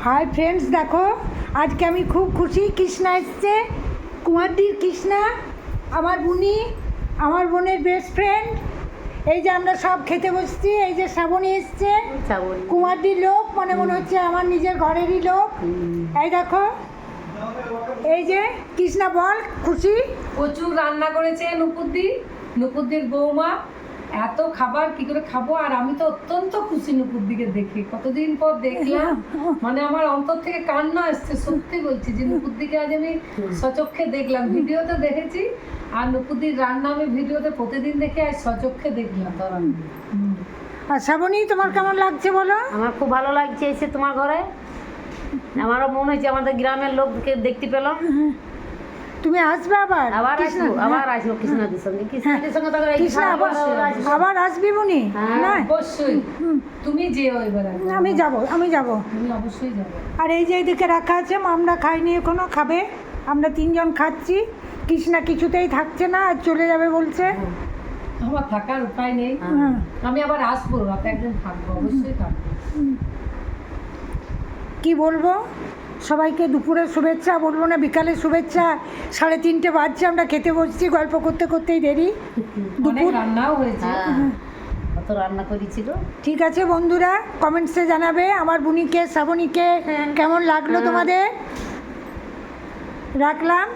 Hi friends, দেখো আজকে আমি খুব খুশি। কৃষ্ণা এসছে, কুমারদির কৃষ্ণা, আমার বুনি, আমার বোনের বেস্ট ফ্রেন্ড। এই যে আমরা সব খেতে বসছি। এই যে শ্রাবণী এসছে, কুমারদির লোক, মনে হচ্ছে আমার নিজের ঘরেরই লোক। এই দেখো, এই যে কৃষ্ণা, বল খুশি? প্রচুর রান্না করেছে নুপুরদির বৌমা। এত খাবার কি করে খাবো, আর আমি তো অত্যন্ত খুশি নুপুরদিকে দেখে। কতদিন পর দেখলাম, মানে আমার অন্তর থেকে কান্না আসছে। সত্যি বলছি যে নুপুরদিকে আজ আমি সচক্ষে দেখলাম। ভিডিওতে দেখেছি, আর নুপুরদির রান্না আমি ভিডিওতে প্রতিদিন দেখে আজ সচক্ষে দেখলাম। আর শ্রাবণী, তোমার কেমন লাগছে বলো? আমার খুব ভালো লাগছে এসে তোমার ঘরে। আমারও মনে হচ্ছে আমাদের গ্রামের লোককে দেখতে পেলাম। তুমি আসবে আবার? আবার আসবো কৃষ্ণাদির সঙ্গে। কৃষ্ণাদির সঙ্গে তো কৃষ্ণা আবার আসবি বুনি? না অবশ্যই তুমি যেও এবার। আমি যাব। তুমি অবশ্যই যাবে। আর এই যে এদিকে রাখা আছে, আমরা খাইনি এখনো, খাবে। আমরা তিনজন খাচ্ছি। কৃষ্ণা কিছুতেই থাকছে না, আর চলে যাবে বলছে। আমার থাকার উপায় নেই। আমি আবার আসবো, রাতে একদিন থাকবো, অবশ্যই থাকবো। কি বলবো সবাইকে? দুপুরের শুভেচ্ছা বলবো না, বিকালের শুভেচ্ছা। 3:30 বাজছে, আমরা খেতে বসছি, গল্প করতে করতেই দেরি। দুপুর রান্নাও হয়েছে, কত রান্না করেছিল। ঠিক আছে বন্ধুরা, কমেন্টসে জানাবে আমার বুনিকে, শ্রাবণীকে কেমন লাগলো তোমাদের। রাখলাম।